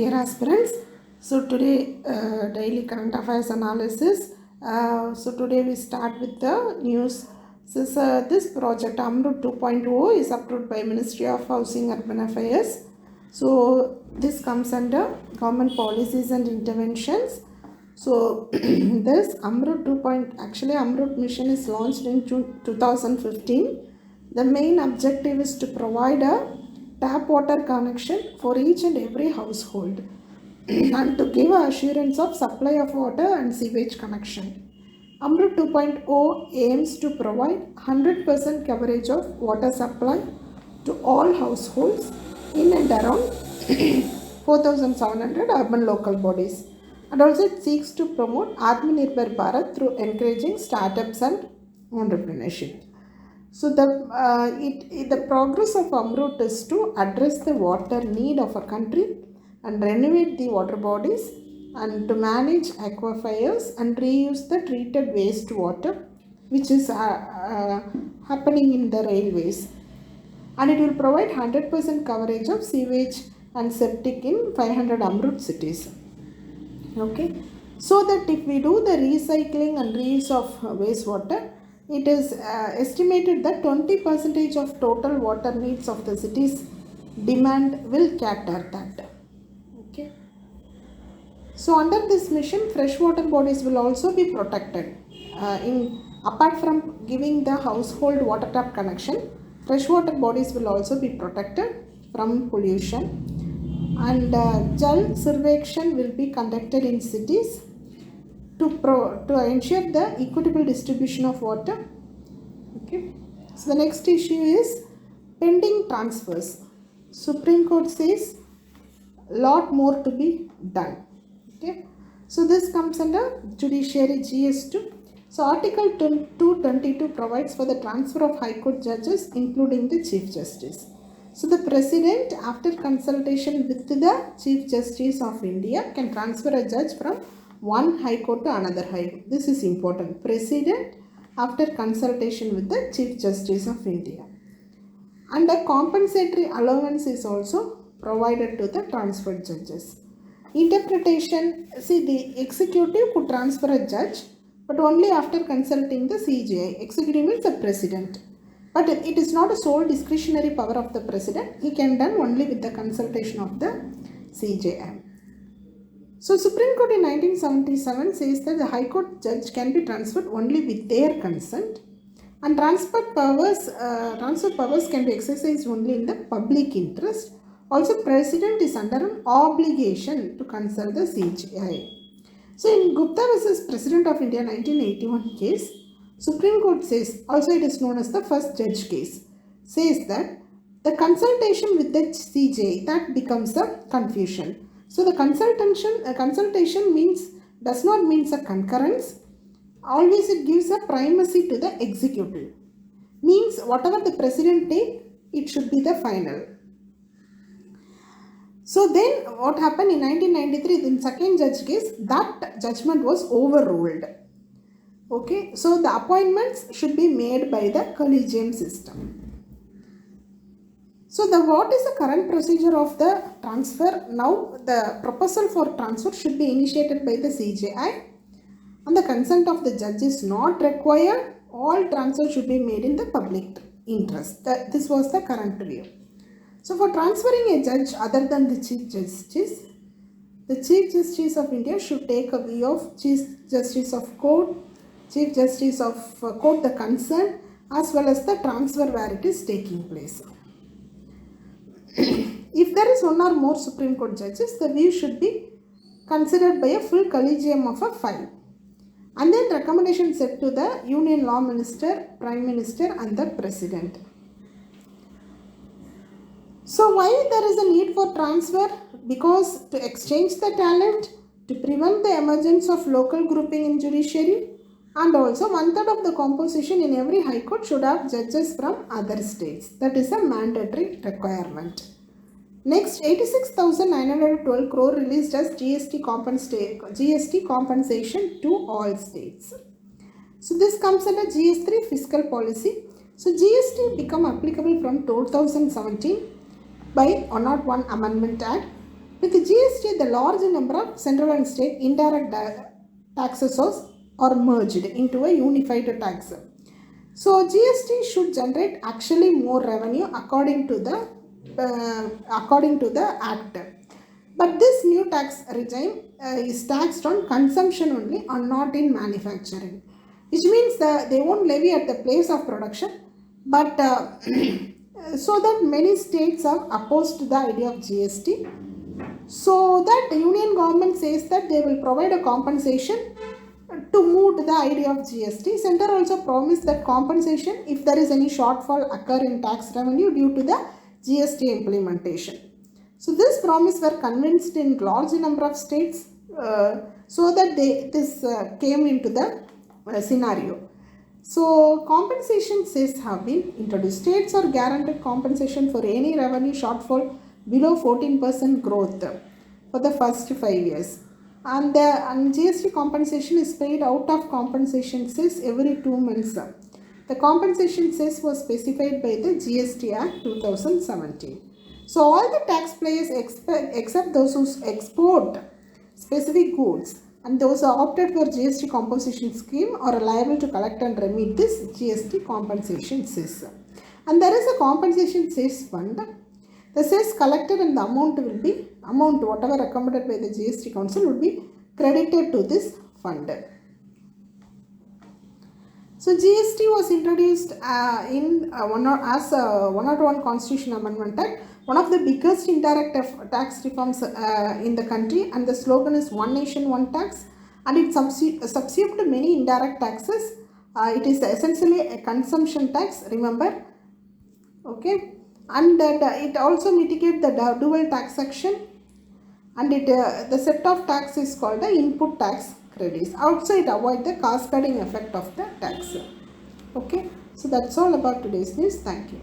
dear aspirants. So today daily current affairs analysis. So today we start with the news. This project AMURT 2.0 is approved by Ministry of Housing Urban Affairs. So this comes under government policies and interventions. So this AMURT 2. Actually AMURT mission is launched in 2015. The main objective is to provide a tap water connection for each and every household and to give assurance of supply of water and sewage connection. AMURT 2.0 aims to provide 100% coverage of water supply to all households in and around 4,700 urban local bodies. And also it seeks to promote Atmanirbhar Bharat through encouraging startups and entrepreneurship. So the progress of AMURT is to address the water need of a country and renovate the water bodies and to manage aquifers and reuse the treated wastewater which is happening in the railways. And it will provide 100% coverage of sewage and septic in 500 AMURT cities. Okay, so that if we do the recycling and reuse of wastewater, it is estimated that 20% of total water needs of the city's demand will cater that. Okay. So under this mission, freshwater bodies will also be protected. Apart from giving the household water tap connection, freshwater bodies will also be protected from pollution. And Jal Survekshan will be conducted in cities to ensure the equitable distribution of water. Okay. So the next issue is pending transfers. Supreme Court says lot more to be done. Okay. So this comes under Judiciary GS2. So Article 222 provides for the transfer of High Court judges including the Chief Justice. So the President, after consultation with the Chief Justice of India, can transfer a judge from one High Court to another High Court. This is important. President, after consultation with the Chief Justice of India. And a compensatory allowance is also provided to the transferred judges. Interpretation, see, the executive could transfer a judge, but only after consulting the CJI. Executive means the President. But it is not a sole discretionary power of the President. He can done only with the consultation of the CJI. So Supreme Court in 1977 says that the High Court judge can be transferred only with their consent, and transfer powers can be exercised only in the public interest. Also, President is under an obligation to consult the CJI. So in Gupta versus President of India 1981 case, Supreme Court says, also it is known as the first judge case, says that the consultation with the CJI, that becomes a confusion. So the consultation does not mean a concurrence. Always it gives a primacy to the executive. Means whatever the President take, it should be the final. So then what happened in 1993 in second judge case, that judgment was overruled. Okay, so the appointments should be made by the collegium system. So what is the current procedure of the transfer? Now the proposal for transfer should be initiated by the CJI and the consent of the judge is not required. All transfers should be made in the public interest. This was the current view. So for transferring a judge other than the Chief Justice, the Chief Justice of India should take a view of Chief Justice of Court, Chief Justice of Court the concern, as well as the transfer where it is taking place. If there is one or more Supreme Court judges, the view should be considered by a full collegium of 5. And then recommendation set to the Union Law Minister, Prime Minister and the President. So why there is a need for transfer? Because to exchange the talent, to prevent the emergence of local grouping in judiciary, and also 1/3 of the composition in every High Court should have judges from other states. That is a mandatory requirement. Next, 86,912 crore released as GST compensation to all states. So this comes under GS3 fiscal policy. So GST become applicable from 2017 by 101 Amendment Act. With GST, the large number of central and state indirect taxes are merged into a unified tax. So GST should generate actually more revenue according to the act. But this new tax regime is taxed on consumption only and not in manufacturing, which means that they won't levy at the place of production, but so that many states are opposed to the idea of GST. So that the union government says that they will provide a compensation to move to the idea of GST. Center also promised that compensation if there is any shortfall occur in tax revenue due to the GST implementation. So this promise were convinced in large number of states so that this came into the scenario. So compensation cess have been introduced. States are guaranteed compensation for any revenue shortfall below 14% growth for the first 5 years. And GST compensation is paid out of compensation cess every 2 months. The compensation cess was specified by the GST Act 2017. So all the taxpayers except those who export specific goods and those who opted for GST compensation scheme are liable to collect and remit this GST compensation cess. And there is a compensation cess fund. The cess collected and the amount whatever recommended by the GST Council would be credited to this fund. So GST was introduced in 101 Constitution Amendment Act, one of the biggest indirect tax reforms in the country, and the slogan is One Nation, One Tax, and it subsumed many indirect taxes. It is essentially a consumption tax, remember, okay, and it also mitigates the dual taxation, and the set of tax is called the input tax credits. Also, it avoids the cascading effect of the tax. Okay, so that's all about today's news. Thank you.